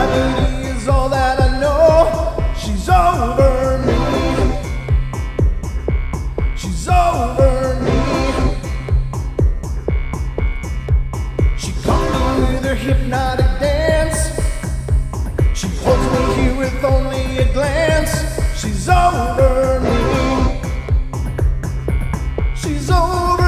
Gravity is all that I know. She's over me. She's over me. She comes with her hypnotic dance. She holds me here with only a glance. She's over me. She's over me.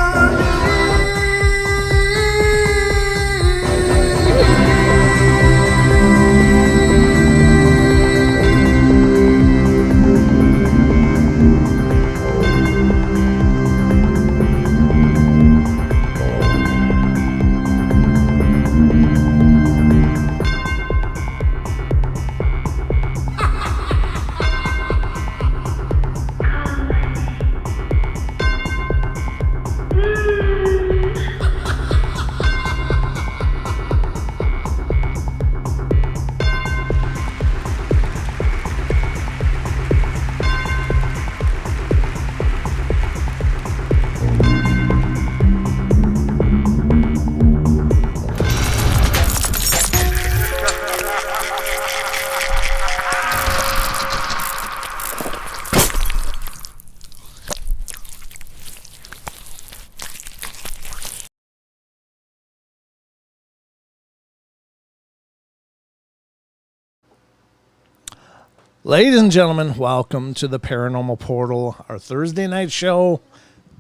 Ladies and gentlemen, welcome to the Paranormal Portal, our Thursday night show.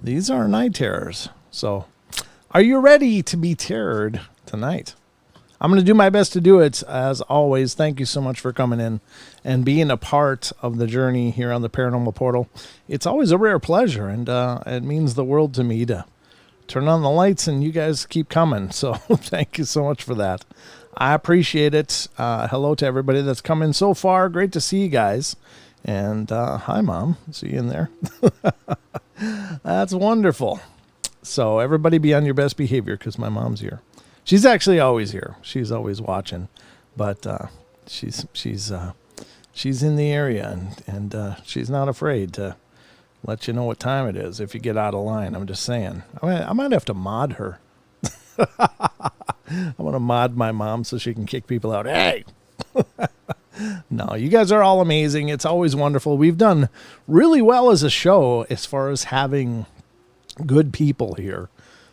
These are night terrors. So, are you ready to be terrored tonight? I'm going to do my best to do it. As always, thank you so much for coming in and being a part of the journey here on the Paranormal Portal. It's always a rare pleasure, and it means the world to me to turn on the lights and you guys keep coming. So, thank you so much for that. I appreciate it. Hello to everybody that's come in so far. Great to see you guys. And hi, Mom. See you in there. That's wonderful. So everybody be on your best behavior because my mom's here. She's actually always here. She's always watching. But she's in the area, and she's not afraid to let you know what time it is if you get out of line. I'm just saying. I might have to mod her. I want to mod my mom so she can kick people out. Hey! No, you guys are all amazing. It's always wonderful. We've done really well as a show as far as having good people here.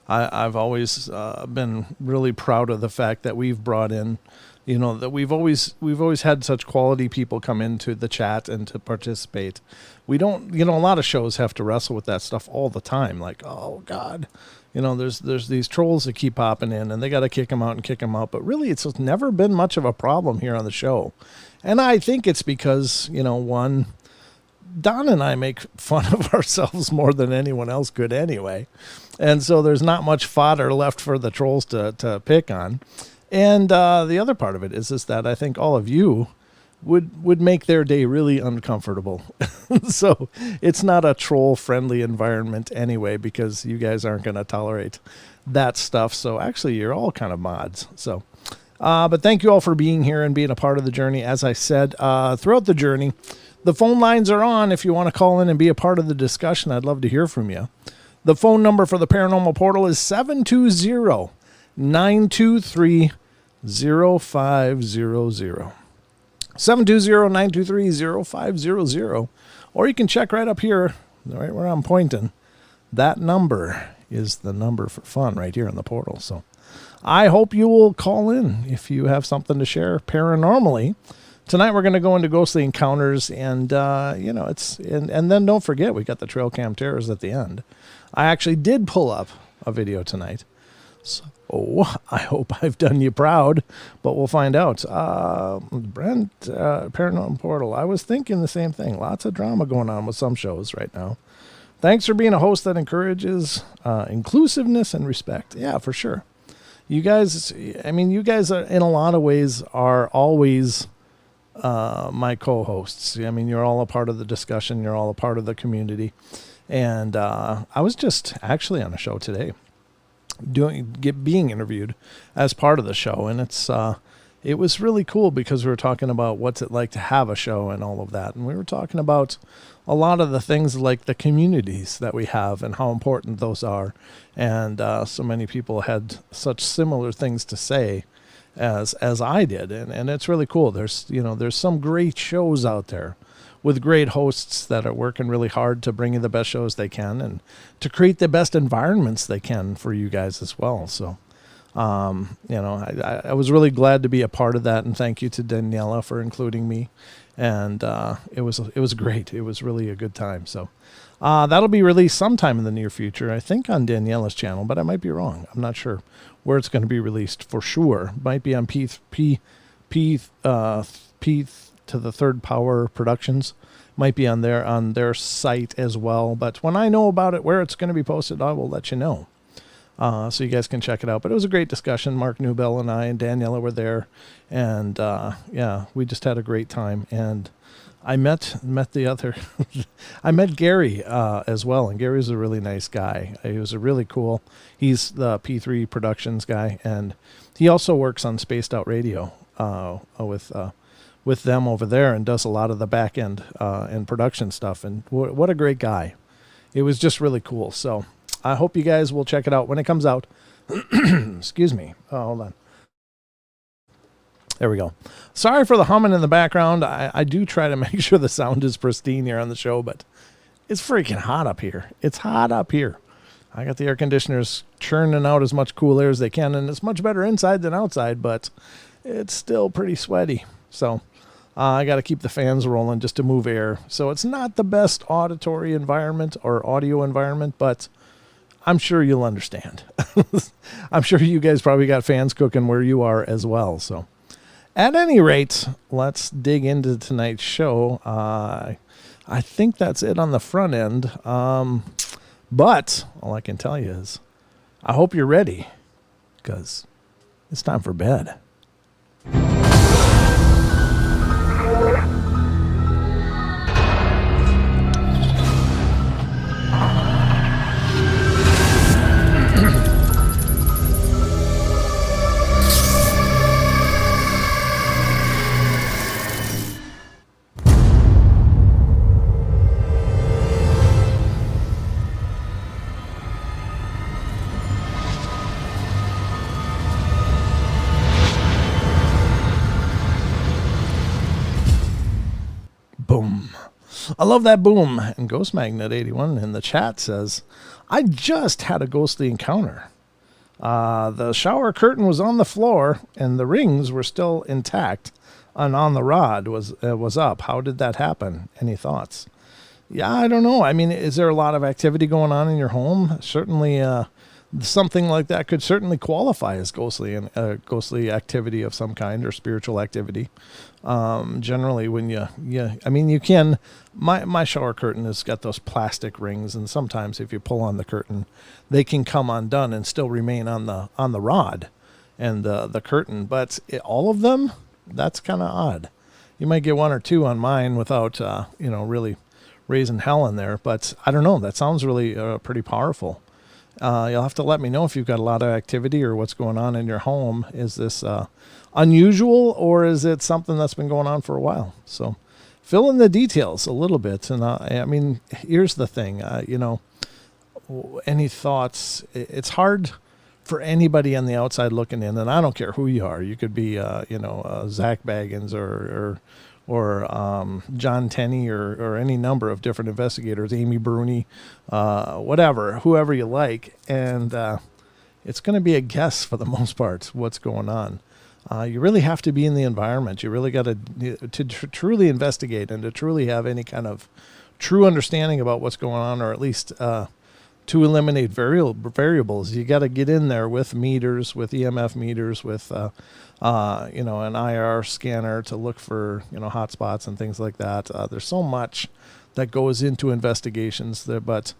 I've always been really proud of the fact that we've brought in, that we've always had such quality people come into the chat and to participate. We don't, a lot of shows have to wrestle with that stuff all the time. Like, oh God, there's these trolls that keep popping in and they got to kick them out. But really, it's never been much of a problem here on the show. And I think it's because, one, Don and I make fun of ourselves more than anyone else could anyway. And so there's not much fodder left for the trolls to pick on. And the other part of it is that I think all of you would make their day really uncomfortable. So it's not a troll-friendly environment anyway because you guys aren't going to tolerate that stuff. So actually, you're all kind of mods. So, but thank you all for being here and being a part of the journey. As I said, throughout the journey, the phone lines are on. If you want to call in and be a part of the discussion, I'd love to hear from you. The phone number for the Paranormal Portal is 720-923-0500. 720-923-0500. Or you can check right up here, right where I'm pointing. That number is the number for fun right here in the portal. So I hope you will call in if you have something to share paranormally. Tonight we're going to go into ghostly encounters, and and then don't forget we got the trail cam terrors at the end. I actually did pull up a video tonight, so I hope I've done you proud, but we'll find out. Brent, Paranormal Portal, I was thinking the same thing. Lots of drama going on with some shows right now. Thanks for being a host that encourages inclusiveness and respect. Yeah, for sure. You guys, you guys are, in a lot of ways are always my co-hosts. You're all a part of the discussion. You're all a part of the community. And I was just actually on a show today being interviewed as part of the show. And it was really cool because we were talking about what's it like to have a show and all of that. And we were talking about a lot of the things like the communities that we have and how important those are. And so many people had such similar things to say. as I did, and it's really cool. There's some great shows out there with great hosts that are working really hard to bring you the best shows they can and to create the best environments they can for you guys as well. So, I was really glad to be a part of that, and thank you to Daniela for including me. And it was great. It was really a good time. So that'll be released sometime in the near future, I think on Daniela's channel, but I might be wrong. I'm not sure where it's going to be released for sure. Might be on P to the Third Power Productions. Might be on their site as well. But when I know about it, where it's going to be posted, I will let you know. So you guys can check it out. But it was a great discussion. Mark Newbell and I and Daniela were there. And we just had a great time. And I met the other, I met Gary as well. And Gary's a really nice guy. He was a really cool, he's the P3 Productions guy. And he also works on Spaced Out Radio with them over there and does a lot of the back end and production stuff. And what a great guy. It was just really cool. So I hope you guys will check it out when it comes out. Excuse me. Oh, hold on. There we go. Sorry for the humming in the background. I do try to make sure the sound is pristine here on the show, but it's freaking hot up here. It's hot up here. I got the air conditioners churning out as much cool air as they can, and it's much better inside than outside, but it's still pretty sweaty. So I got to keep the fans rolling just to move air. So it's not the best auditory environment or audio environment, but I'm sure you'll understand. I'm sure you guys probably got fans cooking where you are as well. So at any rate, let's dig into tonight's show. I think that's it on the front end. But all I can tell you is I hope you're ready, because it's time for bed. Boom. I love that boom. And Ghost Magnet 81 in the chat says, I just had a ghostly encounter. The shower curtain was on the floor and the rings were still intact, and on the rod was up. How did that happen? Any thoughts? Yeah, I don't know. I mean, is there a lot of activity going on in your home? Certainly, something like that could certainly qualify as ghostly activity of some kind, or spiritual activity. Generally, when you can. My shower curtain has got those plastic rings, and sometimes if you pull on the curtain, they can come undone and still remain on the rod and the curtain. But all of them, that's kind of odd. You might get one or two on mine without really raising hell in there. But I don't know. That sounds really pretty powerful. You'll have to let me know if you've got a lot of activity or what's going on in your home. Is this unusual, or is it something that's been going on for a while? So fill in the details a little bit. And I mean, here's the thing, any thoughts? It's hard for anybody on the outside looking in, and I don't care who you are. You could be, Zach Baggins or John Tenney or any number of different investigators, Amy Bruni, whoever you like. And it's going to be a guess for the most part what's going on. You really have to be in the environment. You really got to truly investigate and to truly have any kind of true understanding about what's going on, or at least to eliminate variables. You got to get in there with meters, with EMF meters, with an IR scanner to look for hot spots and things like that. There's so much that goes into investigations there, but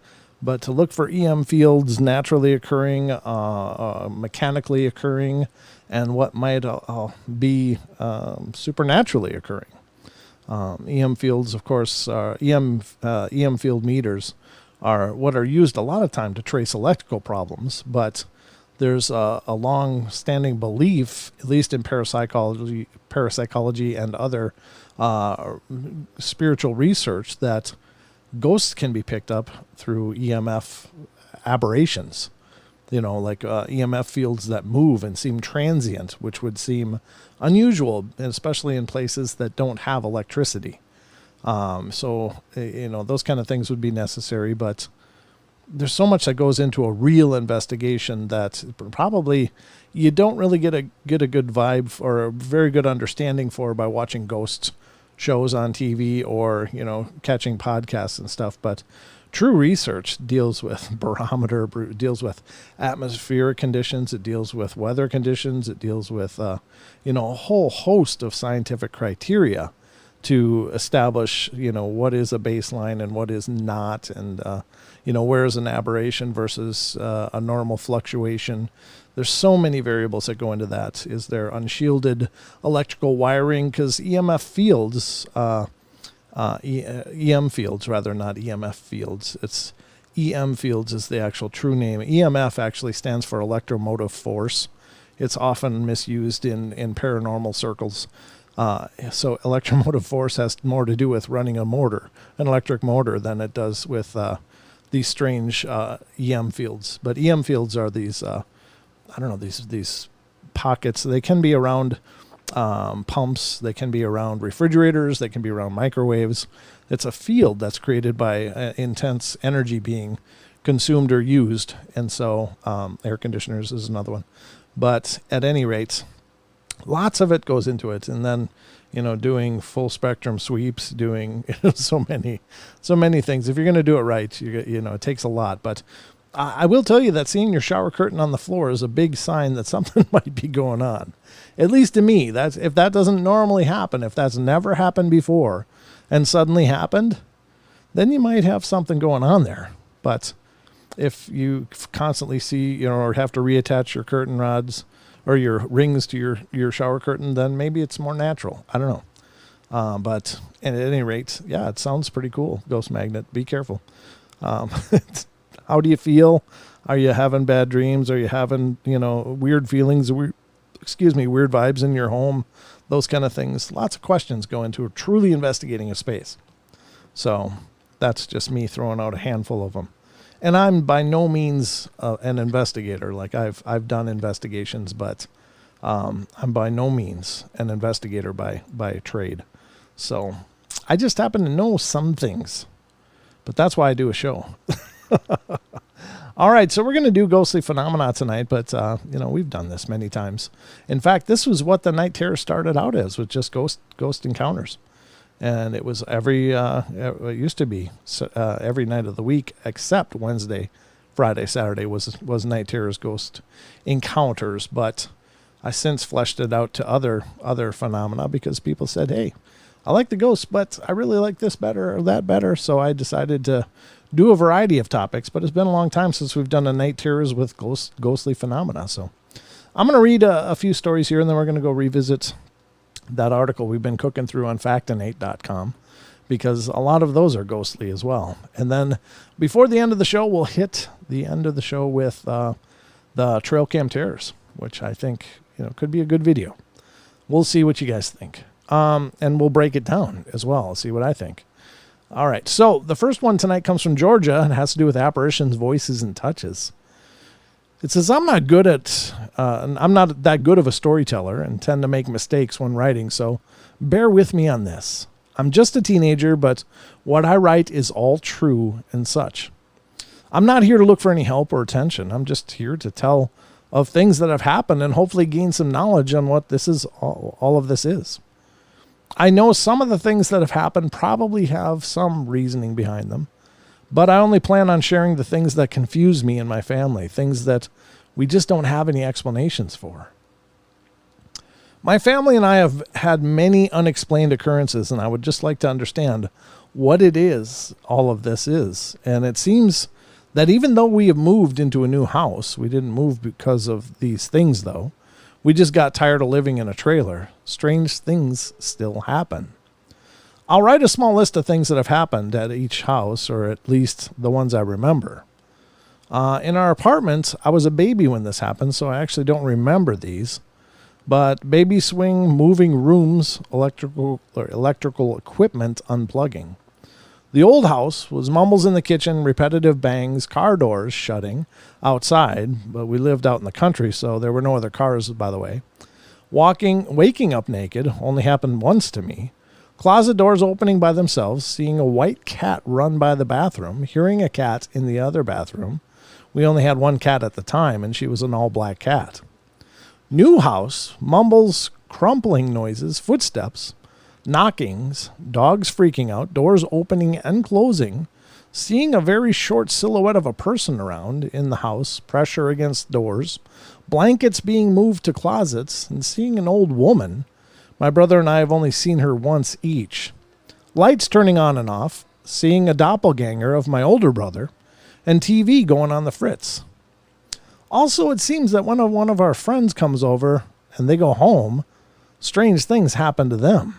to look for EM fields naturally occurring, mechanically occurring, and what might be supernaturally occurring. EM fields, of course, EM field meters are what are used a lot of time to trace electrical problems, but there's a long-standing belief, at least in parapsychology and other spiritual research, that ghosts can be picked up through EMF aberrations. like EMF fields that move and seem transient, which would seem unusual, especially in places that don't have electricity. So those kind of things would be necessary, but there's so much that goes into a real investigation that probably you don't really get a good vibe or a very good understanding for by watching ghost shows on TV or, catching podcasts and stuff. But true research deals with barometer, deals with atmospheric conditions, it deals with weather conditions, it deals with, a whole host of scientific criteria to establish, what is a baseline and what is not, and, where is an aberration versus a normal fluctuation. There's so many variables that go into that. Is there unshielded electrical wiring? Because EMF fields, EM fields, rather, not EMF fields. It's EM fields is the actual true name. EMF actually stands for electromotive force. It's often misused in paranormal circles. So electromotive force has more to do with running an electric motor, than it does with these strange EM fields. But EM fields are these, these pockets. They can be around pumps. They can be around refrigerators. They can be around microwaves. It's a field that's created by intense energy being consumed or used. And so air conditioners is another one. But at any rate, lots of it goes into it. And then, doing full spectrum sweeps, doing so many things. If you're going to do it right, it takes a lot. But I will tell you that seeing your shower curtain on the floor is a big sign that something might be going on. At least to me, if that doesn't normally happen, if that's never happened before and suddenly happened, then you might have something going on there. But if you constantly see, or have to reattach your curtain rods or your rings to your shower curtain, then maybe it's more natural. I don't know. But at any rate, yeah, it sounds pretty cool. Ghost magnet. Be careful. How do you feel? Are you having bad dreams? Are you having, weird feelings, weird vibes in your home? Those kind of things. Lots of questions go into truly investigating a space. So that's just me throwing out a handful of them. And I'm by no means an investigator. Like I've done investigations, but I'm by no means an investigator by trade. So I just happen to know some things, but that's why I do a show. All right, so we're going to do ghostly phenomena tonight, but we've done this many times. In fact, this was what the Night Terror started out as, with just ghost encounters. And it was it used to be every night of the week except Wednesday, Friday, Saturday was Night Terror's ghost encounters. But I since fleshed it out to other phenomena because people said, hey, I like the ghosts, but I really like this better or that better. So I decided to do a variety of topics, but it's been a long time since we've done a Night Terrors with ghostly phenomena. So I'm going to read a few stories here, and then we're going to go revisit that article we've been cooking through on factinate.com, because a lot of those are ghostly as well. And then before the end of the show, we'll hit the end of the show with the trail cam terrors, which I think could be a good video. We'll see what you guys think, and we'll break it down as well. See what I think. All right, so the first one tonight comes from Georgia and has to do with apparitions, voices, and touches. It says, I'm not that good of a storyteller and tend to make mistakes when writing, so bear with me on this. I'm just a teenager, but what I write is all true and such. I'm not here to look for any help or attention. I'm just here to tell of things that have happened and hopefully gain some knowledge on what this is, all of this is. I know some of the things that have happened probably have some reasoning behind them, but I only plan on sharing the things that confuse me and my family, things that we just don't have any explanations for. My family and I have had many unexplained occurrences, and I would just like to understand what it is all of this is. And it seems that even though we have moved into a new house, we didn't move because of these things, though. We just got tired of living in a trailer. Strange things still happen. I'll write a small list of things that have happened at each house, or at least the ones I remember. In our apartment, I was a baby when this happened, so I actually don't remember these. But baby swing, moving rooms, electrical equipment unplugging. The old house was mumbles in the kitchen, repetitive bangs, car doors shutting outside, but we lived out in the country, so there were no other cars, by the way. Waking up naked only happened once to me. Closet doors opening by themselves, seeing a white cat run by the bathroom, hearing a cat in the other bathroom. We only had one cat at the time, and she was an all-black cat. New house, mumbles, crumpling noises, footsteps, knockings, dogs freaking out, doors opening and closing, seeing a very short silhouette of a person around in the house, pressure against doors, blankets being moved to closets, and seeing an old woman. My brother and I have only seen her once each. Lights turning on and off, seeing a doppelganger of my older brother, and TV going on the fritz. Also, it seems that when one of our friends comes over and they go home, strange things happen to them.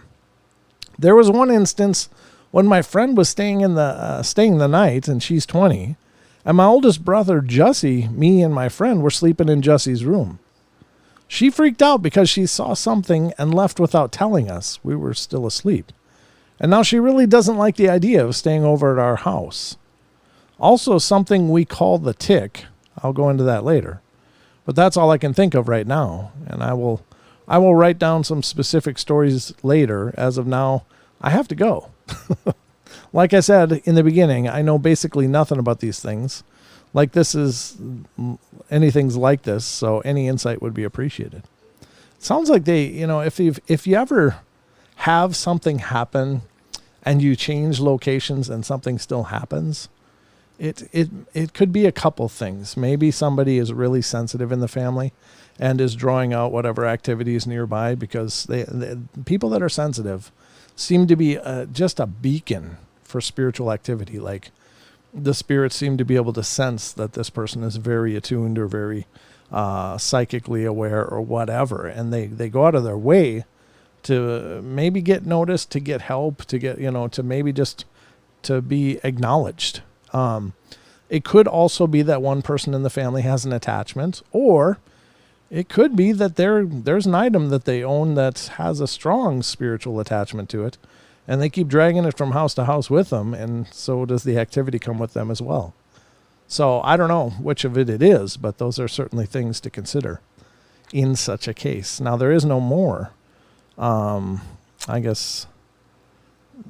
There was one instance when my friend was staying the night, and she's 20, and my oldest brother, Jussie, me and my friend were sleeping in Jussie's room. She freaked out because she saw something and left without telling us. We were still asleep. And now she really doesn't like the idea of staying over at our house. Also, something we call the tick. I'll go into that later. But that's all I can think of right now, and I will write down some specific stories later. As of now, I have to go. Like I said in the beginning, I know basically nothing about these things. Anything's like this, so any insight would be appreciated. It sounds like if you ever have something happen and you change locations and something still happens, it could be a couple things. Maybe somebody is really sensitive in the family and is drawing out whatever activities nearby, because people that are sensitive seem to be just a beacon for spiritual activity. Like, the spirits seem to be able to sense that this person is very attuned or very psychically aware or whatever, and they go out of their way to maybe get noticed, to get help, to get, to maybe just to be acknowledged. It could also be that one person in the family has an attachment, or it could be that there's an item that they own that has a strong spiritual attachment to it, and they keep dragging it from house to house with them, and so does the activity come with them as well. So I don't know which of it is, but those are certainly things to consider in such a case. Now, there is no more. I guess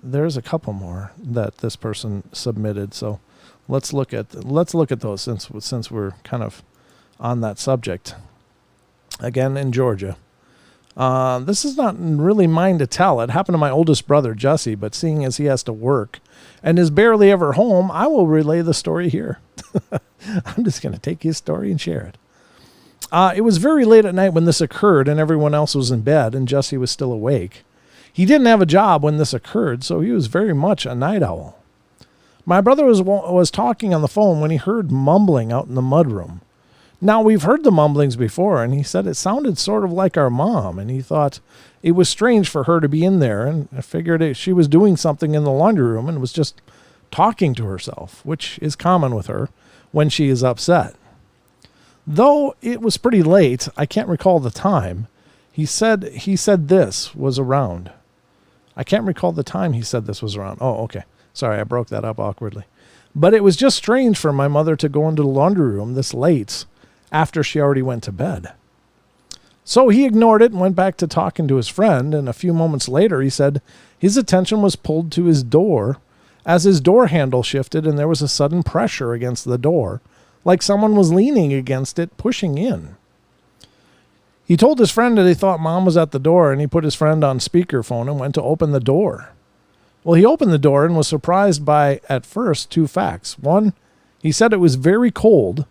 there's a couple more that this person submitted, so let's look at those since we're kind of on that subject. Again, in Georgia. This is not really mine to tell. It happened to my oldest brother, Jussie, but seeing as he has to work and is barely ever home, I will relay the story here. I'm just going to take his story and share it. It was very late at night when this occurred, and everyone else was in bed, and Jussie was still awake. He didn't have a job when this occurred, so he was very much a night owl. My brother was talking on the phone when he heard mumbling out in the mudroom. Now, we've heard the mumblings before, and he said it sounded sort of like our mom, and he thought it was strange for her to be in there, and I figured she was doing something in the laundry room and was just talking to herself, which is common with her when she is upset. Though it was pretty late, I can't recall the time. He said this was around. I can't recall the time he said this was around. Oh, okay. Sorry, I broke that up awkwardly. But it was just strange for my mother to go into the laundry room this late after she already went to bed. So he ignored it and went back to talking to his friend, and a few moments later he said his attention was pulled to his door as his door handle shifted and there was a sudden pressure against the door, like someone was leaning against it, pushing in. He told his friend that he thought Mom was at the door, and he put his friend on speakerphone and went to open the door. Well, he opened the door and was surprised by, at first, two facts. One, he said it was very cold,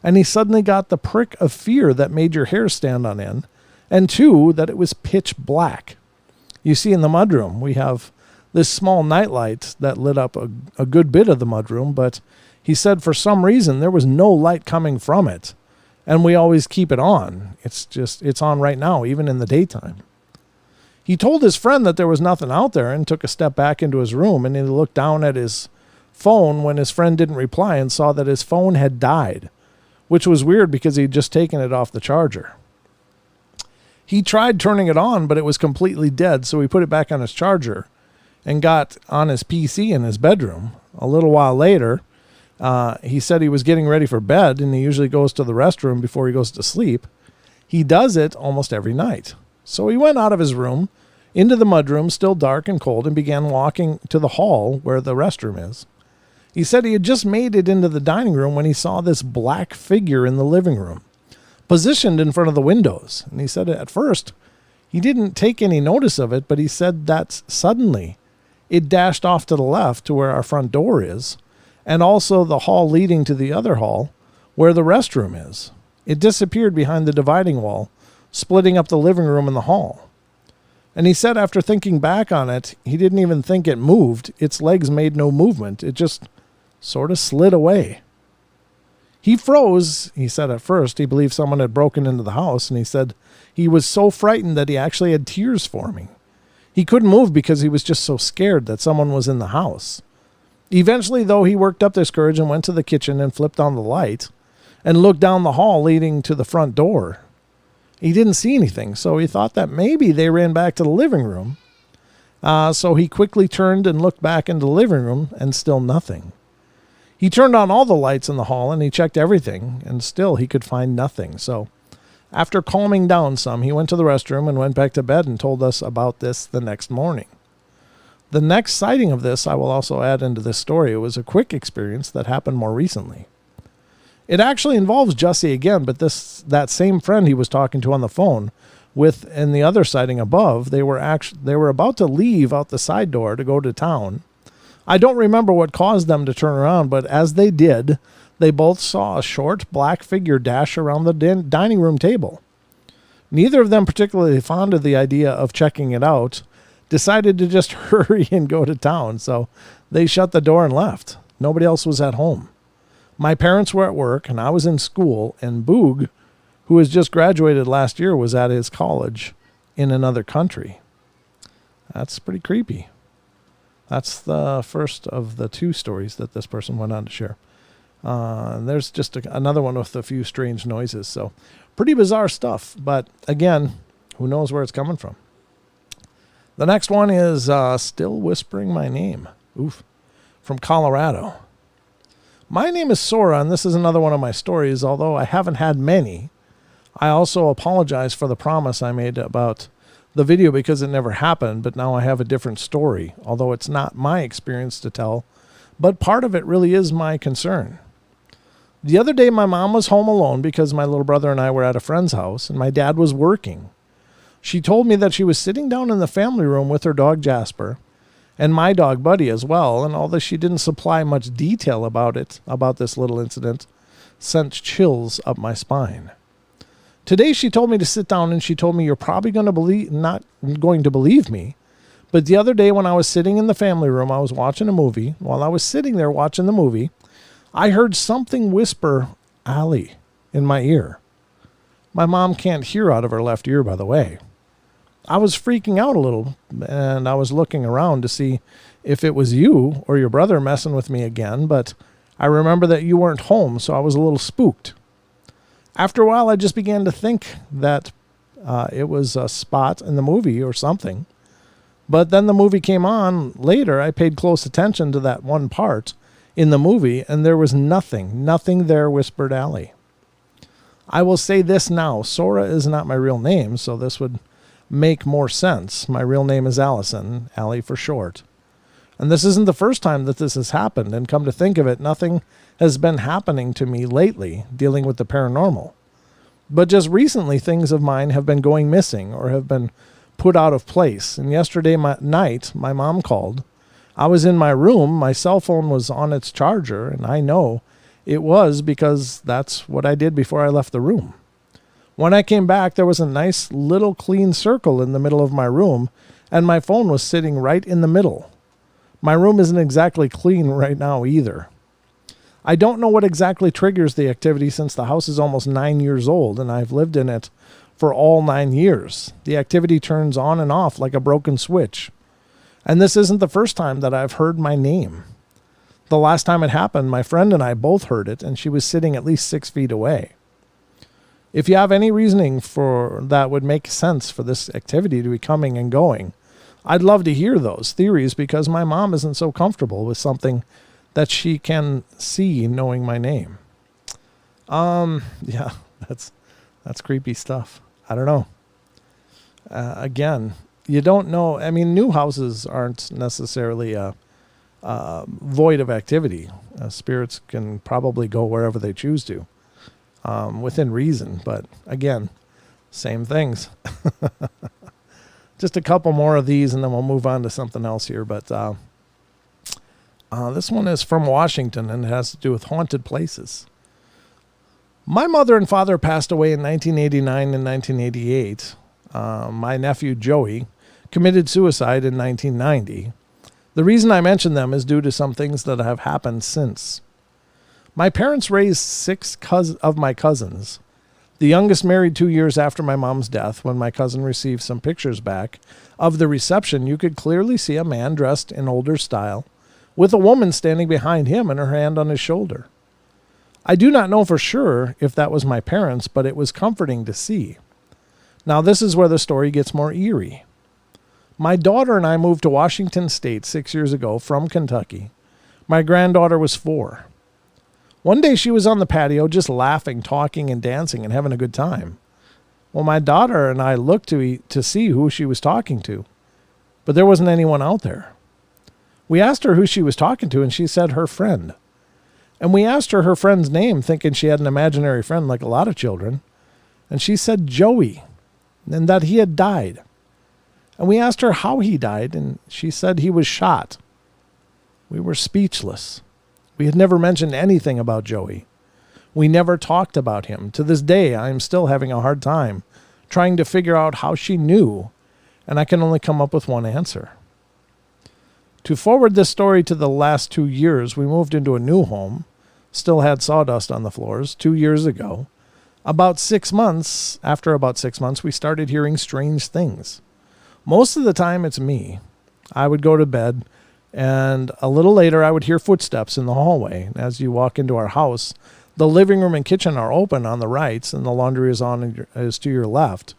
and he suddenly got the prick of fear that made your hair stand on end. And two, that it was pitch black. You see, in the mudroom, we have this small nightlight that lit up a good bit of the mudroom, but he said for some reason there was no light coming from it. And we always keep it on. It's on right now, even in the daytime. He told his friend that there was nothing out there and took a step back into his room, and he looked down at his phone when his friend didn't reply and saw that his phone had died, which was weird because he'd just taken it off the charger. He tried turning it on, but it was completely dead, so he put it back on his charger. and got on his PC in his bedroom. A little while later, he said he was getting ready for bed, and he usually goes to the restroom before he goes to sleep. He does it almost every night. So he went out of his room into the mudroom, still dark and cold, and began walking to the hall where the restroom is. He said he had just made it into the dining room when he saw this black figure in the living room, positioned in front of the windows. And he said at first he didn't take any notice of it, but he said that suddenly it dashed off to the left to where our front door is, and also the hall leading to the other hall where the restroom is. It disappeared behind the dividing wall, splitting up the living room and the hall. And he said after thinking back on it, he didn't even think it moved. Its legs made no movement. It just sort of slid away. He froze. He said at first he believed someone had broken into the house, and he said he was so frightened that he actually had tears forming. He couldn't move because he was just so scared that someone was in the house. Eventually, though, he worked up this courage and went to the kitchen and flipped on the light and looked down the hall leading to the front door. He didn't see anything, so he thought that maybe they ran back to the living room. So he quickly turned and looked back into the living room, and still nothing. He turned on all the lights in the hall, and he checked everything, and still he could find nothing. So after calming down some, he went to the restroom and went back to bed and told us about this the next morning. The next sighting of this I will also add into this story. It was a quick experience that happened more recently. It actually involves Jesse again, but that same friend he was talking to on the phone with in the other sighting above, they were about to leave out the side door to go to town. I don't remember what caused them to turn around, but as they did, they both saw a short black figure dash around the dining room table. Neither of them particularly fond of the idea of checking it out, decided to just hurry and go to town, so they shut the door and left. Nobody else was at home. My parents were at work, and I was in school, and Boog, who has just graduated last year, was at his college in another country. That's pretty creepy. That's the first of the two stories that this person went on to share. There's just another one with a few strange noises, so pretty bizarre stuff, but again, who knows where it's coming from. The next one is Still Whispering My Name. Oof. From Colorado. My name is Sora, and this is another one of my stories. Although I haven't had many, I also apologize for the promise I made about the video because it never happened, but now I have a different story, although it's not my experience to tell, but part of it really is my concern. The other day, my mom was home alone because my little brother and I were at a friend's house, and my dad was working. She told me that she was sitting down in the family room with her dog Jasper, and my dog Buddy as well, and although she didn't supply much detail about this little incident, sent chills up my spine. Today she told me to sit down, and she told me, "You're probably not going to believe me, but the other day when I was sitting in the family room, I was watching a movie. While I was sitting there watching the movie, I heard something whisper, 'Allie,' in my ear." My mom can't hear out of her left ear, by the way. I was freaking out a little, and I was looking around to see if it was you or your brother messing with me again, but I remember that you weren't home, so I was a little spooked. After a while, I just began to think that it was a spot in the movie or something. But then the movie came on later. I paid close attention to that one part in the movie, and there was nothing there, whispered Allie. I will say this now. Sora is not my real name, so this would make more sense. My real name is Allison, Allie for short. And this isn't the first time that this has happened, and come to think of it, nothing has been happening to me lately dealing with the paranormal. But just recently, things of mine have been going missing or have been put out of place. And yesterday night, my mom called. I was in my room. My cell phone was on its charger, and I know it was because that's what I did before I left the room. When I came back, there was a nice little clean circle in the middle of my room, and my phone was sitting right in the middle. My room isn't exactly clean right now either. I don't know what exactly triggers the activity since the house is almost 9 years old, and I've lived in it for all 9 years. The activity turns on and off like a broken switch. And this isn't the first time that I've heard my name. The last time it happened, my friend and I both heard it, and she was sitting at least 6 feet away. If you have any reasoning for that would make sense for this activity to be coming and going, I'd love to hear those theories because my mom isn't so comfortable with something that she can see knowing my name. Yeah, that's creepy stuff. I don't know. Again, you don't know. I mean, new houses aren't necessarily void of activity. Spirits can probably go wherever they choose to, within reason. But again, same things. Just a couple more of these and then we'll move on to something else here. But this one is from Washington and it has to do with haunted places. My mother and father passed away in 1989 and 1988. My nephew Joey committed suicide in 1990. The reason I mention them is due to some things that have happened since. My parents raised 6 of my cousins. The youngest married 2 years after my mom's death. When my cousin received some pictures back of the reception, you could clearly see a man dressed in older style with a woman standing behind him and her hand on his shoulder. I do not know for sure if that was my parents, but it was comforting to see. Now this is where the story gets more eerie. My daughter and I moved to Washington State 6 years ago from Kentucky. My granddaughter was 4. One day she was on the patio just laughing, talking, and dancing and having a good time. Well, my daughter and I looked to see who she was talking to, but there wasn't anyone out there. We asked her who she was talking to, and she said her friend. And we asked her friend's name, thinking she had an imaginary friend like a lot of children. And she said Joey, and that he had died. And we asked her how he died, and she said he was shot. We were speechless. We had never mentioned anything about Joey. We never talked about him. To this day, I am still having a hard time trying to figure out how she knew, and I can only come up with one answer. To forward this story to the last 2 years, we moved into a new home, still had sawdust on the floors, 2 years ago. After about 6 months, we started hearing strange things. Most of the time, it's me. I would go to bed, and a little later, I would hear footsteps in the hallway. As you walk into our house, the living room and kitchen are open on the right, and the laundry is to your left.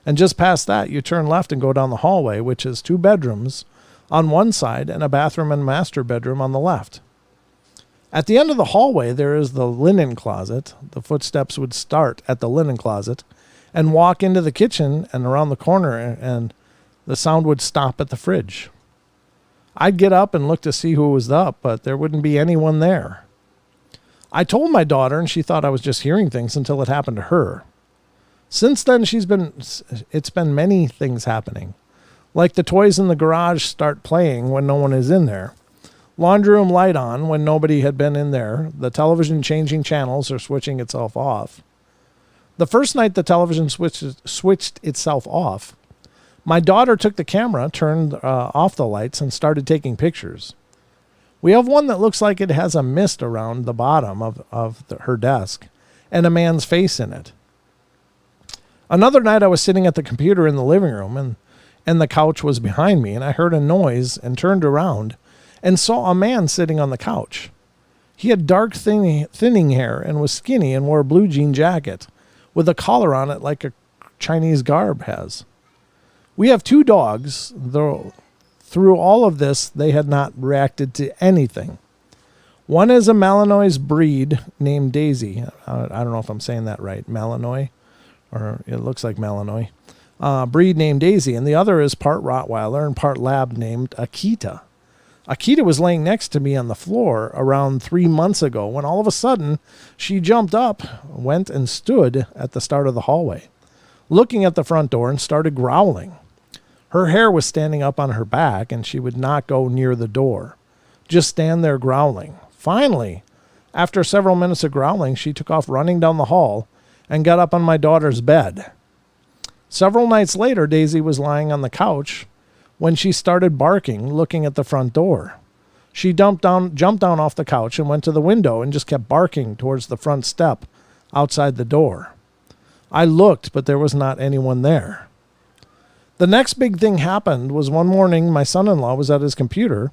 And just past that, you turn left and go down the hallway, which is 2 bedrooms on one side and a bathroom and master bedroom on the left. At the end of the hallway, there is the linen closet. The footsteps would start at the linen closet and walk into the kitchen and around the corner, and the sound would stop at the fridge. I'd get up and look to see who was up, but there wouldn't be anyone there. I told my daughter, and she thought I was just hearing things until it happened to her. Since then, it's been many things happening. Like the toys in the garage start playing when no one is in there. Laundry room light on when nobody had been in there. The television changing channels or switching itself off. The first night the television switched itself off, my daughter took the camera, turned off the lights, and started taking pictures. We have one that looks like it has a mist around the bottom of her desk and a man's face in it. Another night I was sitting at the computer in the living room, and the couch was behind me, and I heard a noise and turned around and saw a man sitting on the couch. He had dark thinning hair and was skinny and wore a blue jean jacket with a collar on it like a Chinese garb has. We have 2 dogs, though through all of this they had not reacted to anything. One is a Malinois breed named Daisy. I don't know if I'm saying that right. Malinois, or it looks like Malinois. Breed named Daisy, and the other is part Rottweiler and part lab named Akita. Akita was laying next to me on the floor around 3 months ago when all of a sudden she jumped up, went and stood at the start of the hallway, looking at the front door and started growling. Her hair was standing up on her back and she would not go near the door, just stand there growling. Finally, after several minutes of growling, she took off running down the hall and got up on my daughter's bed. Several nights later, Daisy was lying on the couch when she started barking, looking at the front door. She jumped down off the couch and went to the window and just kept barking towards the front step outside the door. I looked, but there was not anyone there. The next big thing happened was one morning my son-in-law was at his computer,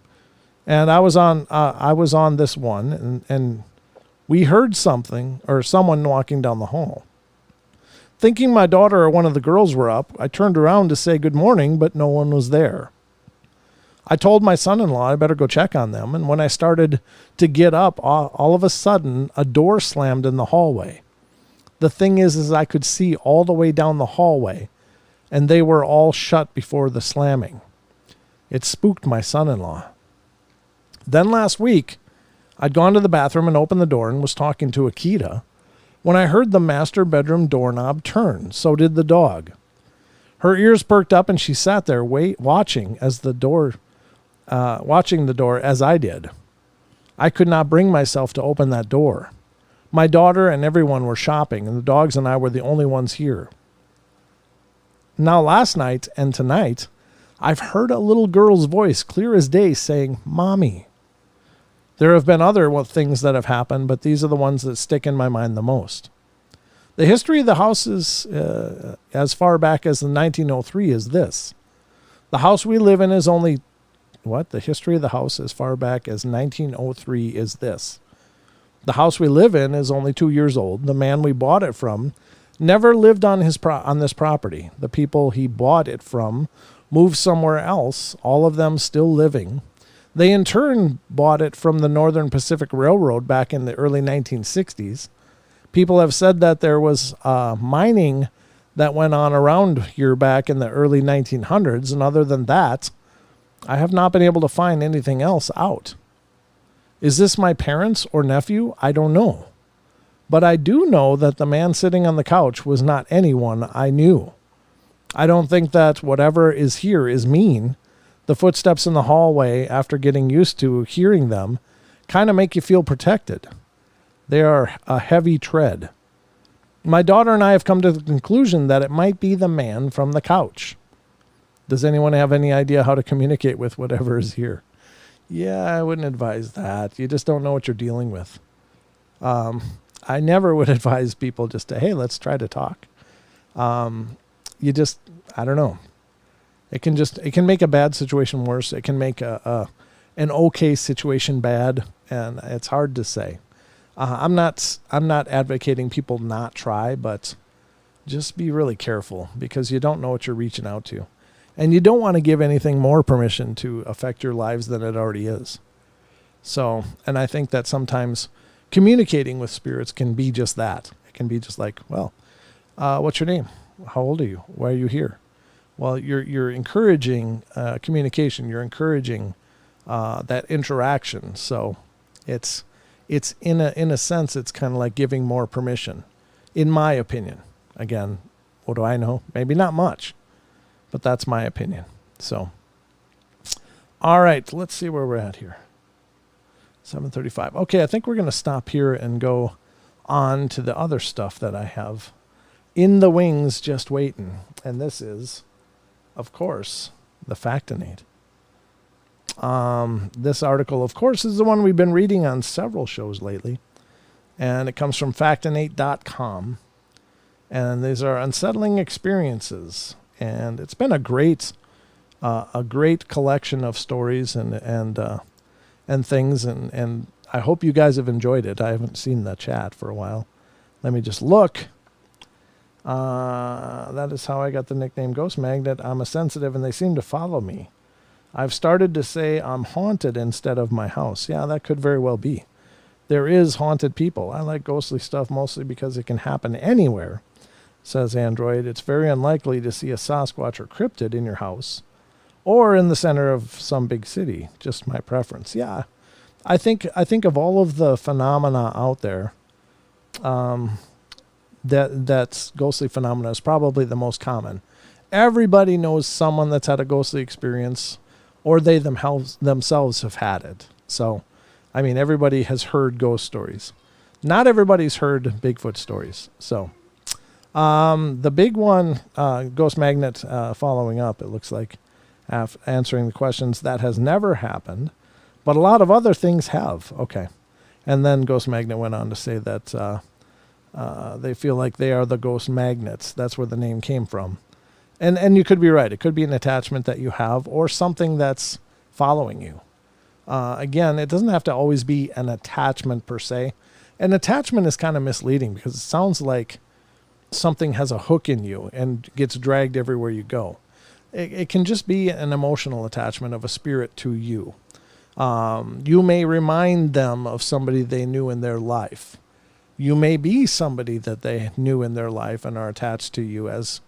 and I was on this one, and we heard something or someone walking down the hall. Thinking my daughter or one of the girls were up, I turned around to say good morning, but no one was there. I told my son-in-law I better go check on them, and when I started to get up, all of a sudden, a door slammed in the hallway. The thing is I could see all the way down the hallway, and they were all shut before the slamming. It spooked my son-in-law. Then last week, I'd gone to the bathroom and opened the door and was talking to Akita when I heard the master bedroom doorknob turn. So did the dog. Her ears perked up and she sat there watching the door as I did. I could not bring myself to open that door. My daughter and everyone were shopping, and the dogs and I were the only ones here. Now last night and tonight, I've heard a little girl's voice clear as day saying, "Mommy." There have been other things that have happened, but these are the ones that stick in my mind the most. The history of the house is as far back as 1903 is this. The house we live in is only... What? The history of the house as far back as 1903 is this. The house we live in is only 2 years old. The man we bought it from never lived on this property. The people he bought it from moved somewhere else, all of them still living. They in turn bought it from the Northern Pacific Railroad back in the early 1960s. People have said that there was mining that went on around here back in the early 1900s, and other than that, I have not been able to find anything else out. Is this my parents or nephew? I don't know. But I do know that the man sitting on the couch was not anyone I knew. I don't think that whatever is here is mean. The footsteps in the hallway, after getting used to hearing them, kind of make you feel protected. They are a heavy tread. My daughter and I have come to the conclusion that it might be the man from the couch. Does anyone have any idea how to communicate with whatever is here? Yeah, I wouldn't advise that. You just don't know what you're dealing with. I never would advise people just to, hey, let's try to talk. I don't know. It can make a bad situation worse. It can make an okay situation bad, and it's hard to say. I'm not advocating people not try, but just be really careful because you don't know what you're reaching out to. And you don't want to give anything more permission to affect your lives than it already is. So, and I think that sometimes communicating with spirits can be just that. It can be just like, well, what's your name? How old are you? Why are you here? Well, you're encouraging communication. You're encouraging that interaction. So it's in a sense, it's kind of like giving more permission, in my opinion. Again, what do I know? Maybe not much, but that's my opinion. So, all right, let's see where we're at here. 7:35. Okay, I think we're going to stop here and go on to the other stuff that I have in the wings just waiting. And this is, of course, the Factinate. This article, of course, is the one we've been reading on several shows lately. And it comes from Factinate.com. And these are unsettling experiences. And it's been a great collection of stories and things. And I hope you guys have enjoyed it. I haven't seen the chat for a while. Let me just look. That is how I got the nickname Ghost Magnet. I'm a sensitive and they seem to follow me. I've started to say I'm haunted instead of my house. Yeah, that could very well be. There is haunted people. I like ghostly stuff mostly because it can happen anywhere, says Android. It's very unlikely to see a Sasquatch or cryptid in your house or in the center of some big city. Just my preference. Yeah, I think of all of the phenomena out there, that's ghostly phenomena is probably the most common. Everybody knows someone that's had a ghostly experience, or they themselves have had it. So, I mean, everybody has heard ghost stories. Not everybody's heard Bigfoot stories. So, the big one, Ghost Magnet, following up, it looks like, answering the questions, that has never happened, but a lot of other things have. Okay. And then Ghost Magnet went on to say that they feel like they are the ghost magnets. That's where the name came from. And you could be right. It could be an attachment that you have or something that's following you. Again, it doesn't have to always be an attachment per se. An attachment is kind of misleading because it sounds like something has a hook in you and gets dragged everywhere you go. it can just be an emotional attachment of a spirit to you. You may remind them of somebody they knew in their life. You may be somebody that they knew in their life and are attached to you as,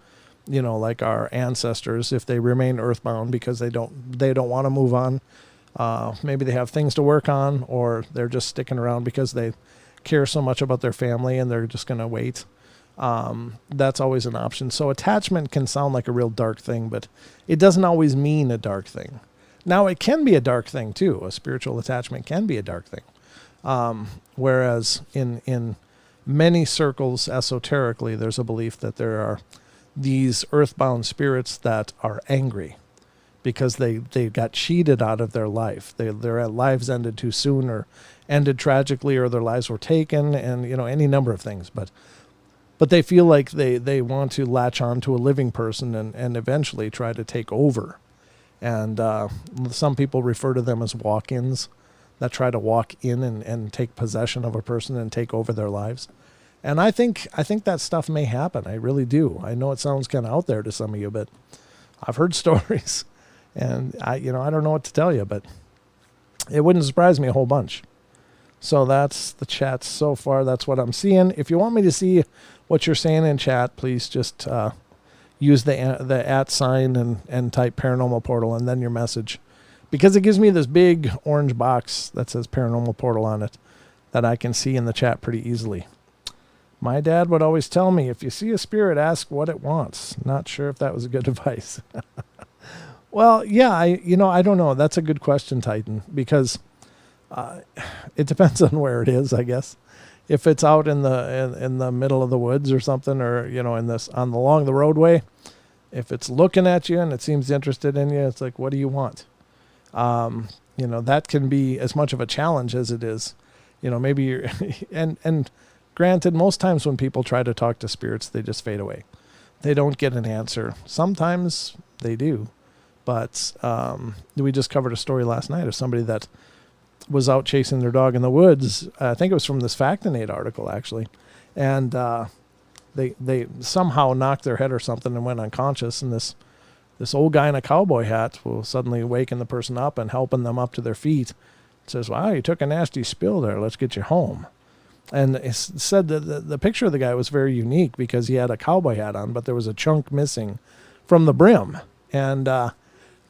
like our ancestors, if they remain earthbound because they don't want to move on. Maybe they have things to work on, or they're just sticking around because they care so much about their family and they're just going to wait. That's always an option. So attachment can sound like a real dark thing, but it doesn't always mean a dark thing. Now, it can be a dark thing too. A spiritual attachment can be a dark thing. Whereas in many circles esoterically, there's a belief that there are these earthbound spirits that are angry because they got cheated out of their life. Their lives ended too soon, or ended tragically, or their lives were taken, and any number of things. But they feel like they want to latch on to a living person and eventually try to take over. And some people refer to them as walk-ins, that try to walk in and take possession of a person and take over their lives. And I think that stuff may happen. I really do. I know it sounds kind of out there to some of you, but I've heard stories, and I don't know what to tell you, but it wouldn't surprise me a whole bunch. So that's the chat so far. That's what I'm seeing. If you want me to see what you're saying in chat, please just use the @ sign and type Paranormal Portal and then your message, because it gives me this big orange box that says Paranormal Portal on it that I can see in the chat pretty easily. My dad would always tell me, if you see a spirit, ask what it wants. Not sure if that was a good advice. Well, yeah, I don't know. That's a good question, Titan, because it depends on where it is, I guess. If it's out in the middle of the woods or something, or along the roadway, if it's looking at you and it seems interested in you, it's like, what do you want? That can be as much of a challenge as it is. Maybe you're and granted, most times when people try to talk to spirits, they just fade away. They don't get an answer. Sometimes they do, but we just covered a story last night of somebody that was out chasing their dog in the woods. I think it was from this Factinate article, actually. And they somehow knocked their head or something and went unconscious. And this old guy in a cowboy hat will suddenly waken the person up and helping them up to their feet. It says, wow, you took a nasty spill there. Let's get you home. And it said that the picture of the guy was very unique because he had a cowboy hat on, but there was a chunk missing from the brim. And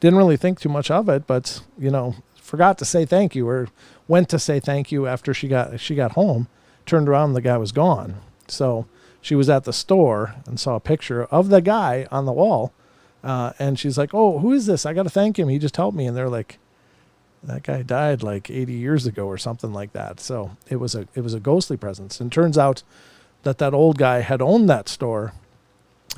didn't really think too much of it, but, forgot to say thank you, or went to say thank you after she got home, turned around and the guy was gone. So she was at the store and saw a picture of the guy on the wall. And she's like, oh, who is this? I got to thank him. He just helped me. And they're like, that guy died like 80 years ago or something like that. So it was a ghostly presence. And turns out that old guy had owned that store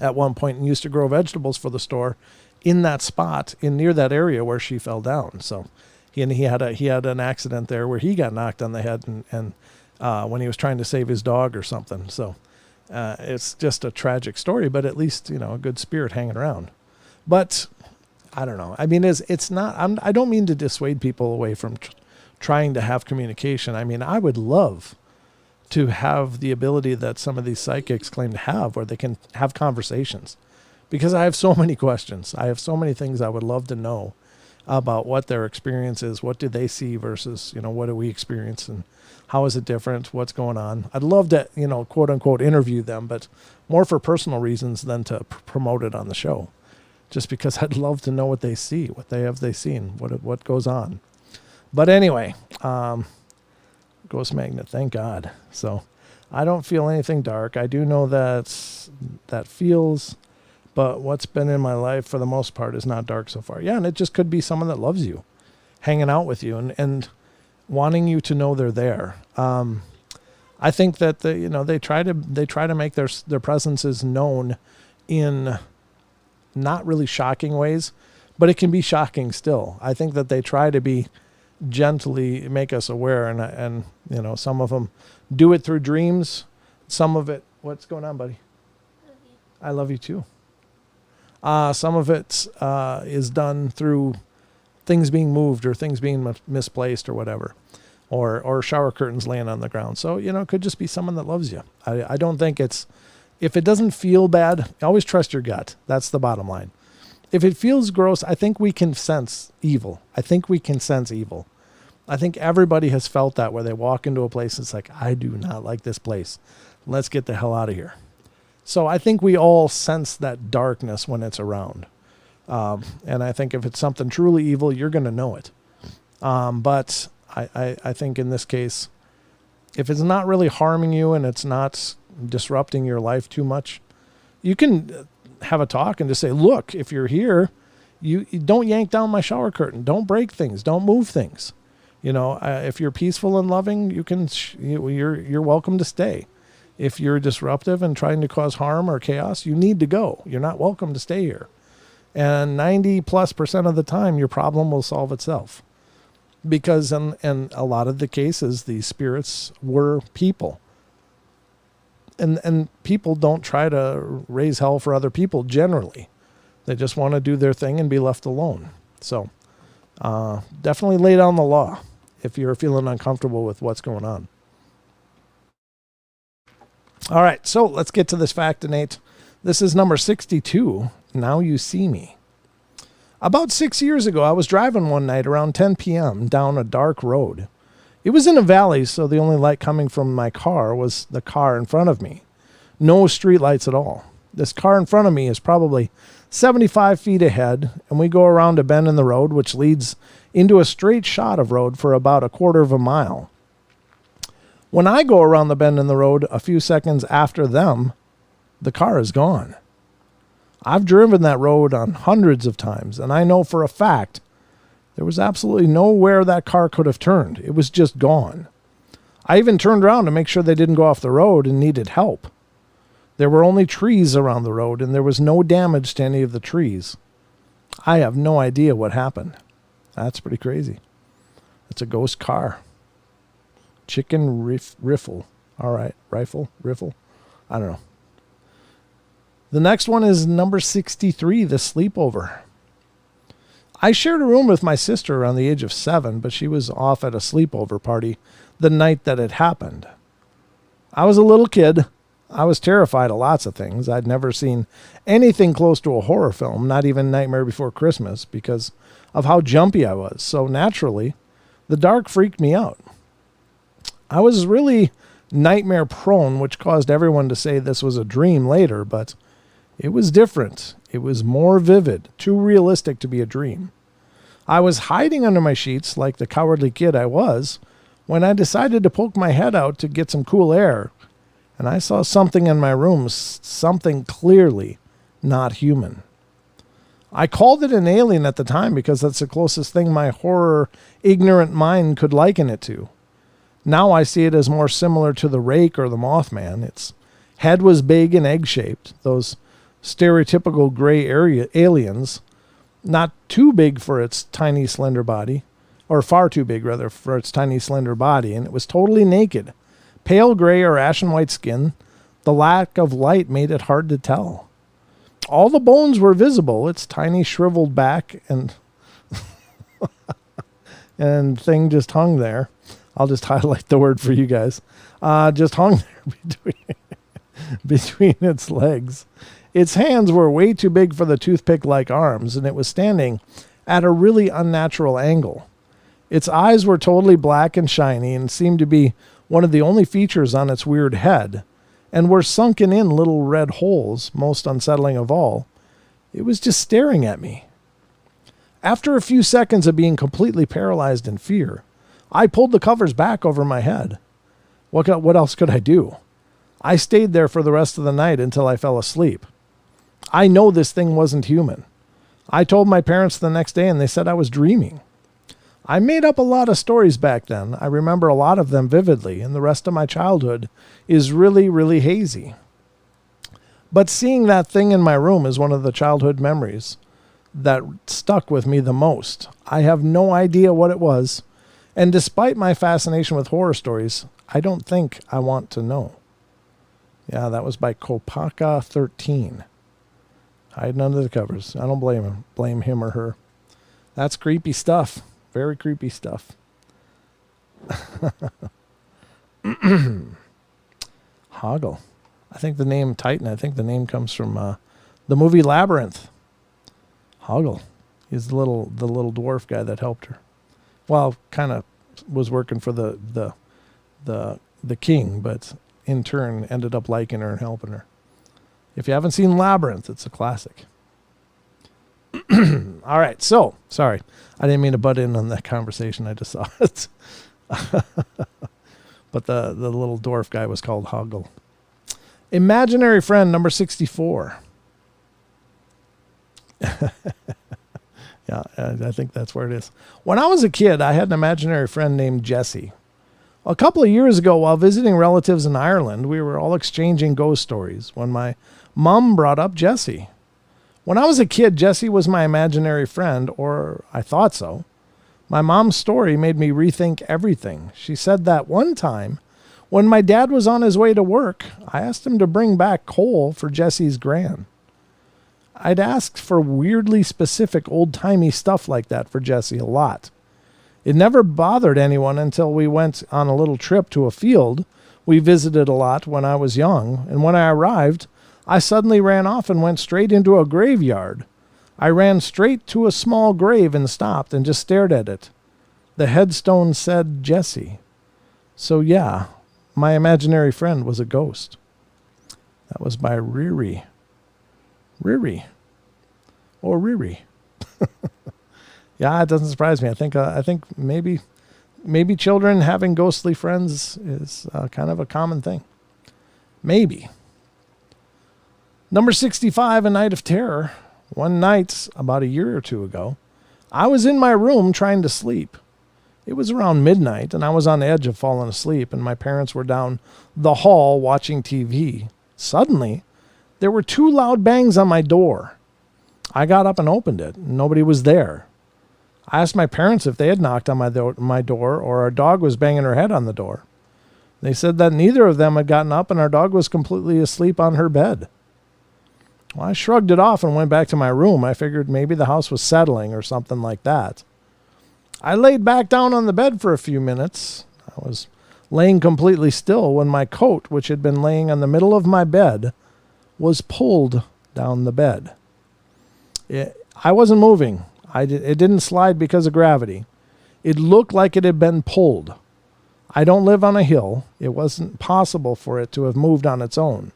at one point and used to grow vegetables for the store in that spot near that area where she fell down. So he had an accident there where he got knocked on the head and when he was trying to save his dog or something. So it's just a tragic story, but at least, a good spirit hanging around. But I don't know. I mean, it's not, I don't mean to dissuade people away from trying to have communication. I mean, I would love to have the ability that some of these psychics claim to have, where they can have conversations, because I have so many questions. I have so many things I would love to know about what their experience is. What do they see versus, what do we experience, and how is it different? What's going on? I'd love to, quote unquote, interview them, but more for personal reasons than to promote it on the show. Just because I'd love to know what they see, what they seen, what goes on. But anyway, Ghost Magnet, thank God. So I don't feel anything dark. I do know that feels, but what's been in my life for the most part is not dark so far. Yeah, and it just could be someone that loves you, hanging out with you and wanting you to know they're there. I think that they try to make their presences known in not really shocking ways, but it can be shocking still. I think that they try to be gently make us aware, and some of them do it through dreams. Some of it, what's going on, buddy? Love you. I love you too. Some of it is done through things being moved or things being misplaced or whatever, or shower curtains laying on the ground. So, it could just be someone that loves you. I don't think if it doesn't feel bad, always trust your gut. That's the bottom line. If it feels gross, I think we can sense evil. I think everybody has felt that where they walk into a place, it's like, I do not like this place. Let's get the hell out of here. So I think we all sense that darkness when it's around. And I think if it's something truly evil, you're going to know it. But I think in this case, if it's not really harming you and it's not disrupting your life too much, you can have a talk and just say, look, if you're here, you don't yank down my shower curtain. Don't break things. Don't move things. If you're peaceful and loving, you're welcome to stay. If you're disruptive and trying to cause harm or chaos, you need to go. You're not welcome to stay here. And 90+% of the time, your problem will solve itself. Because in a lot of the cases, these spirits were people. And people don't try to raise hell for other people generally. They just want to do their thing and be left alone. So definitely lay down the law if you're feeling uncomfortable with what's going on. All right, so let's get to this Factinate. This is number 62, Now You See Me. About 6 years ago, I was driving one night around 10 p.m. down a dark road. It was in a valley, so the only light coming from my car was the car in front of me. No street lights at all. This car in front of me is probably 75 feet ahead, and we go around a bend in the road, which leads into a straight shot of road for about a quarter of a mile. When I go around the bend in the road a few seconds after them, the car is gone. I've driven that road on hundreds of times, and I know for a fact there was absolutely nowhere that car could have turned. It was just gone. I even turned around to make sure they didn't go off the road and needed help. There were only trees around the road, and there was no damage to any of the trees. I have no idea what happened. That's pretty crazy. It's a ghost car. Chicken riffle. All right, riffle. I don't know. The next one is number 63, The Sleepover. I shared a room with my sister around the age of 7, but she was off at a sleepover party the night that it happened. I was a little kid. I was terrified of lots of things. I'd never seen anything close to a horror film, not even Nightmare Before Christmas, because of how jumpy I was. So naturally, the dark freaked me out. I was really nightmare prone, which caused everyone to say this was a dream later, but it was different. It was more vivid, too realistic to be a dream. I was hiding under my sheets like the cowardly kid I was when I decided to poke my head out to get some cool air, and I saw something in my room, something clearly not human. I called it an alien at the time because that's the closest thing my horror ignorant mind could liken it to. Now I see it as more similar to the Rake or the Mothman. Its head was big and egg-shaped, those stereotypical gray area aliens, not too big for its tiny slender body, or far too big rather for its tiny slender body, and it was totally naked. Pale gray or ashen white skin, the lack of light made it hard to tell. All the bones were visible, its tiny shriveled back and and thing just hung there. I'll just highlight the word for you guys. Just hung there between its legs. Its hands were way too big for the toothpick-like arms, and it was standing at a really unnatural angle. Its eyes were totally black and shiny and seemed to be one of the only features on its weird head, and were sunken in little red holes, most unsettling of all. It was just staring at me. After a few seconds of being completely paralyzed in fear, I pulled the covers back over my head. What else could I do? I stayed there for the rest of the night until I fell asleep. I know this thing wasn't human. I told my parents the next day and they said I was dreaming. I made up a lot of stories back then. I remember a lot of them vividly, and the rest of my childhood is really, really hazy. But seeing that thing in my room is one of the childhood memories that stuck with me the most. I have no idea what it was, and despite my fascination with horror stories, I don't think I want to know. Yeah, that was by Kopaka 13. Hiding under the covers. I don't blame him or her. That's creepy stuff. Very creepy stuff. Hoggle. I think the name Titan, I think the name comes from the movie Labyrinth. Hoggle. He's the little dwarf guy that helped her. Well, kind of was working for the king, but in turn ended up liking her and helping her. If you haven't seen Labyrinth, it's a classic. All right, so sorry, I didn't mean to butt in on that conversation. I just saw it. But the little dwarf guy was called Hoggle. Imaginary friend number 64. Yeah, I think that's where it is. When I was a kid, I had an imaginary friend named Jesse. A couple of years ago, while visiting relatives in Ireland, we were all exchanging ghost stories when my mom brought up Jesse. When I was a kid, Jesse was my imaginary friend, or I thought so. My mom's story made me rethink everything. She said that one time, when my dad was on his way to work, I asked him to bring back coal for Jesse's gran. I'd asked for weirdly specific old-timey stuff like that for Jesse a lot. It never bothered anyone until we went on a little trip to a field we visited a lot when I was young, and when I arrived, I suddenly ran off and went straight into a graveyard. I ran straight to a small grave and stopped and just stared at it. The headstone said Jesse. So yeah, my imaginary friend was a ghost. That was by Riri. Riri. Or Riri. Yeah, it doesn't surprise me. I think maybe children having ghostly friends is kind of a common thing. Maybe. Number 65, A Night of Terror. One night, about a year or two ago, I was in my room trying to sleep. It was around midnight, and I was on the edge of falling asleep, and my parents were down the hall watching TV. Suddenly, there were 2 loud bangs on my door. I got up and opened it. Nobody was there. I asked my parents if they had knocked on my door or our dog was banging her head on the door. They said that neither of them had gotten up and our dog was completely asleep on her bed. Well, I shrugged it off and went back to my room. I figured maybe the house was settling or something like that. I laid back down on the bed for a few minutes. I was laying completely still when my coat, which had been laying on the middle of my bed, was pulled down the bed. I wasn't moving. It didn't slide because of gravity. It looked like it had been pulled. I don't live on a hill. It wasn't possible for it to have moved on its own.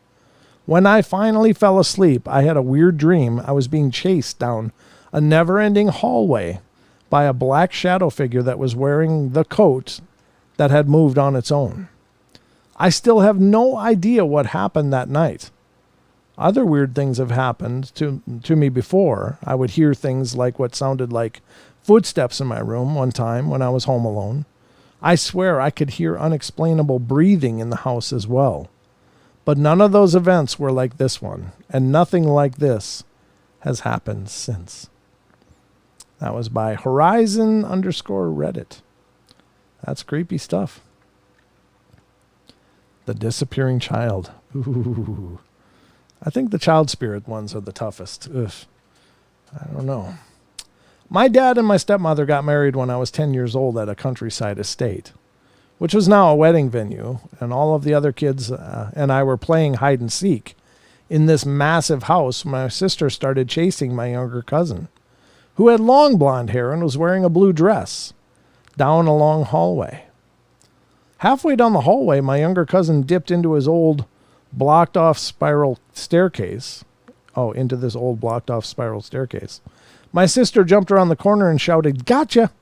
When I finally fell asleep, I had a weird dream. I was being chased down a never-ending hallway by a black shadow figure that was wearing the coat that had moved on its own. I still have no idea what happened that night. Other weird things have happened to me before. I would hear things like what sounded like footsteps in my room one time when I was home alone. I swear I could hear unexplainable breathing in the house as well. But none of those events were like this one, and nothing like this has happened since. That was by Horizon_Reddit. That's creepy stuff. The disappearing child. Ooh. I think the child spirit ones are the toughest. Ugh. I don't know. My dad and my stepmother got married when I was 10 years old at a countryside estate, which was now a wedding venue, and all of the other kids and I were playing hide and seek. In this massive house, my sister started chasing my younger cousin, who had long blonde hair and was wearing a blue dress, down a long hallway. Halfway down the hallway, my younger cousin dipped into his old blocked-off spiral staircase. Into this old blocked-off spiral staircase. My sister jumped around the corner and shouted, "Gotcha!"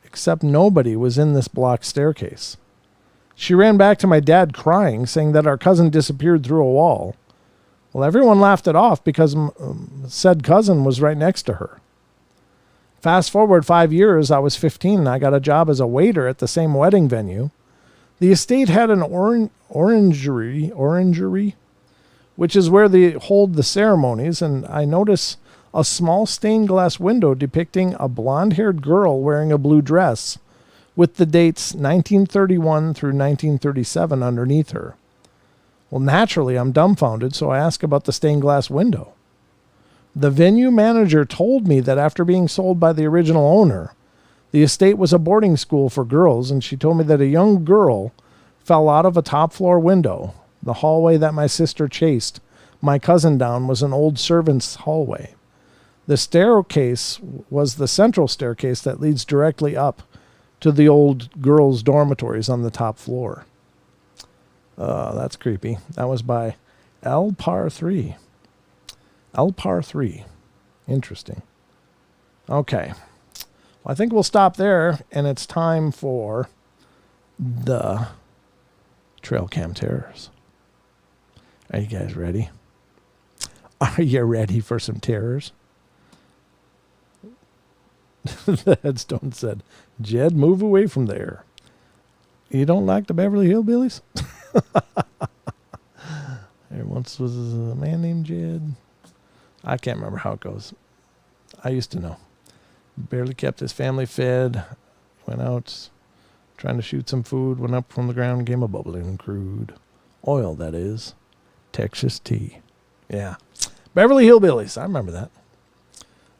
Except nobody was in this blocked staircase. She ran back to my dad crying, saying that our cousin disappeared through a wall. Well, everyone laughed it off because said cousin was right next to her. Fast forward 5 years, I was 15 and I got a job as a waiter at the same wedding venue. The estate had an orangery, which is where they hold the ceremonies, and I noticed a small stained glass window depicting a blonde-haired girl wearing a blue dress with the dates 1931 through 1937 underneath her. Well, naturally, I'm dumbfounded, so I ask about the stained glass window. The venue manager told me that after being sold by the original owner, the estate was a boarding school for girls, and she told me that a young girl fell out of a top-floor window. The hallway that my sister chased my cousin down was an old servant's hallway. The staircase was the central staircase that leads directly up to the old girls' dormitories on the top floor. That's creepy. That was by Par 3. Par 3. Interesting. Okay. Well, I think we'll stop there, and it's time for the Trail Cam Terrors. Are you guys ready? Are you ready for some terrors? The headstone said, Jed, move away from there. You don't like the Beverly Hillbillies? There once was a man named Jed. I can't remember how it goes. I used to know. Barely kept his family fed. Went out trying to shoot some food. Went up from the ground, came a bubbling crude. Oil, that is. Texas tea. Yeah. Beverly Hillbillies. I remember that.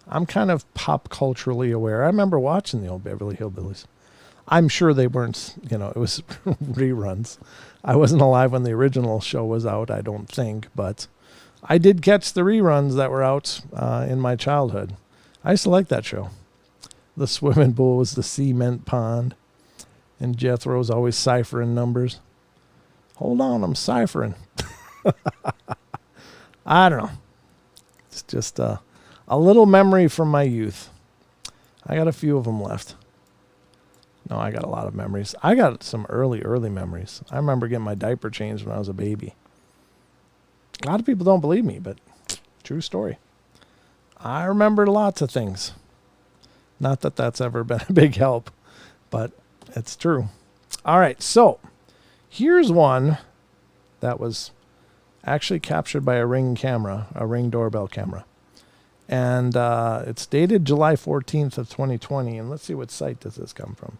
I'm kind of pop culturally aware. I remember watching the old Beverly Hillbillies. I'm sure they weren't, it was reruns. I wasn't alive when the original show was out, I don't think, but I did catch the reruns that were out in my childhood. I used to like that show. The swimming pool was the cement pond, and Jethro's always ciphering numbers. Hold on, I'm ciphering. I don't know. It's just a little memory from my youth. I got a few of them left. No, I got a lot of memories. I got some early memories. I remember getting my diaper changed when I was a baby. A lot of people don't believe me, but true story. I remember lots of things. Not that that's ever been a big help, but it's true. All right, so here's one that was actually captured by a Ring doorbell camera. And it's dated July 14th of 2020. And let's see what site does this come from.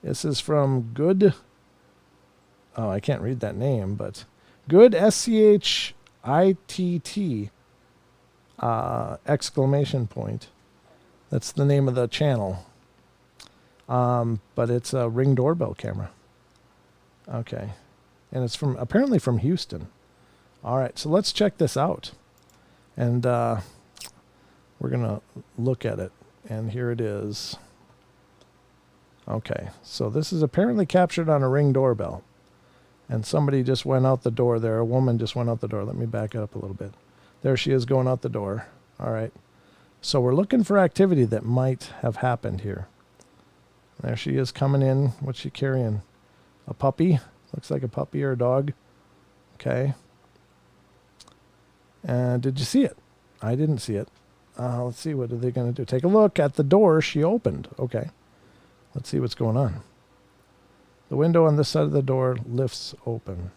This is from Good. Oh, I can't read that name, but Good SCHITT exclamation point. That's the name of the channel. But it's a Ring doorbell camera. Okay. And it's apparently from Houston. All right, so let's check this out. And we're going to look at it. And here it is. Okay, so this is apparently captured on a Ring doorbell. And somebody just went out the door there. A woman just went out the door. Let me back it up a little bit. There she is going out the door. All right. So we're looking for activity that might have happened here. There she is coming in. What's she carrying? A puppy? Looks like a puppy or a dog. Okay. And did you see it? I didn't see it. Let's see, what are they going to do? Take a look at the door she opened. Okay. Let's see what's going on. The window on this side of the door lifts open.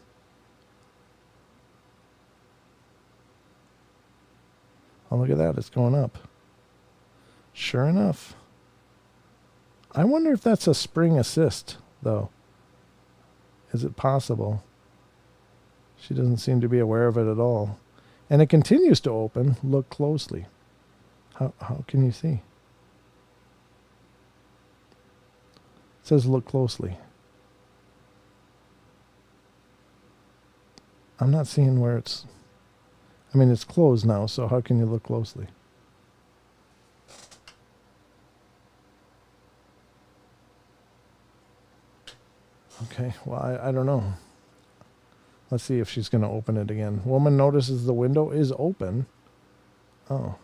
Oh, look at that. It's going up. Sure enough. I wonder if that's a spring assist, though. Is it possible? She doesn't seem to be aware of it at all. And it continues to open. Look closely. How can you see? It says look closely. I'm not seeing where it's... I mean, it's closed now, so how can you look closely? Okay, well, I don't know. Let's see if she's going to open it again. Woman notices the window is open. Oh.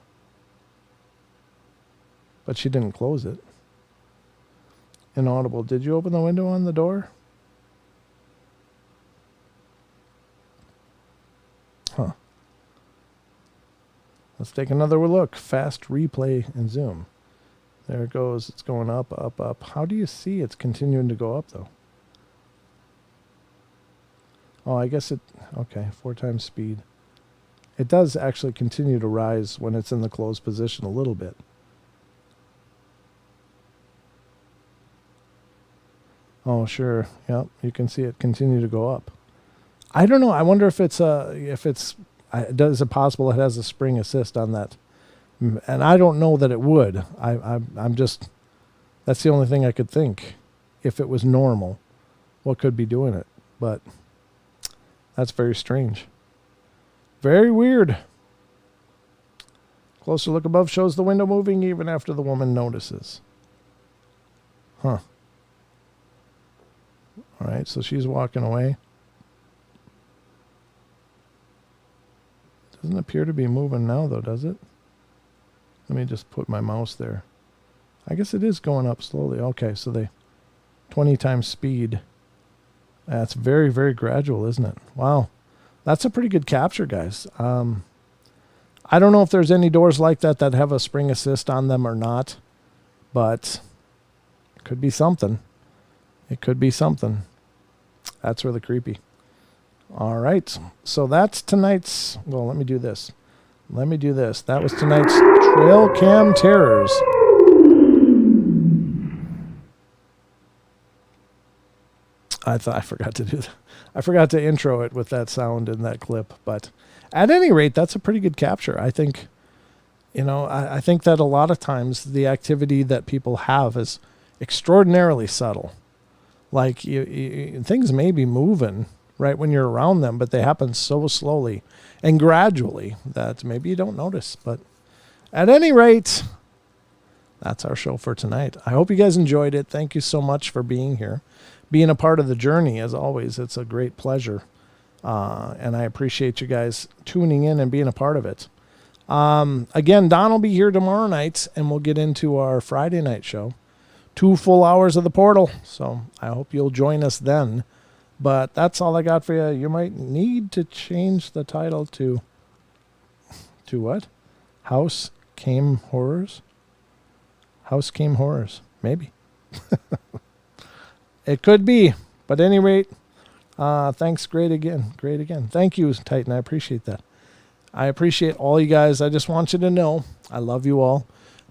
But she didn't close it. Inaudible. Did you open the window on the door? Huh. Let's take another look. Fast replay and zoom. There it goes. It's going up, up, up. How do you see it's continuing to go up, though? Oh, I guess it... Okay, 4 times speed. It does actually continue to rise when it's in the closed position a little bit. Oh, sure. Yep, you can see it continue to go up. I don't know. I wonder if it's is it possible it has a spring assist on that? And I don't know that it would. I'm just... That's the only thing I could think. If it was normal, what could be doing it? But... That's very strange. Very weird. Closer look above shows the window moving even after the woman notices. Huh. All right, so she's walking away. Doesn't appear to be moving now, though, does it? Let me just put my mouse there. I guess it is going up slowly. Okay, so they 20 times speed. That's very, very gradual, isn't it? Wow. That's a pretty good capture, guys. I don't know if there's any doors like that that have a spring assist on them or not, but it could be something. It could be something. That's really creepy. All right. So that's tonight's... Well, let me do this. That was tonight's Trail Cam Terrors. I forgot to do that. I forgot to intro it with that sound in that clip. But at any rate, that's a pretty good capture. I think, I think that a lot of times the activity that people have is extraordinarily subtle. Like things may be moving right when you're around them, but they happen so slowly and gradually that maybe you don't notice. But at any rate, that's our show for tonight. I hope you guys enjoyed it. Thank you so much for being here, being a part of the journey. As always, it's a great pleasure. And I appreciate you guys tuning in and being a part of it. Again, Don will be here tomorrow night, and we'll get into our Friday night show. 2 full hours of the portal. So I hope you'll join us then. But that's all I got for you. You might need to change the title to what? House Came Horrors? House Came Horrors. Maybe. It could be. But at any rate, thanks. Great again. Thank you, Titan. I appreciate that. I appreciate all you guys. I just want you to know I love you all.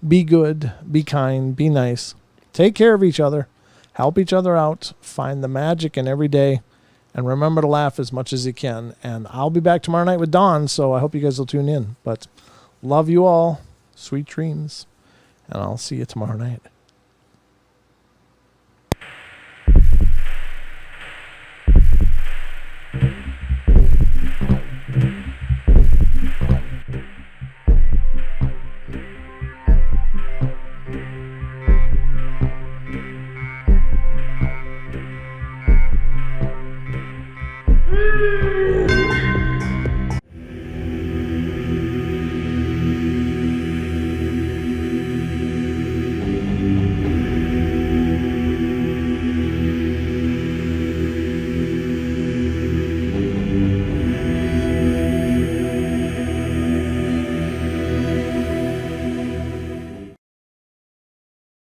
Be good. Be kind. Be nice. Take care of each other. Help each other out. Find the magic in every day. And remember to laugh as much as you can. And I'll be back tomorrow night with Dawn, so I hope you guys will tune in. But love you all. Sweet dreams. And I'll see you tomorrow night.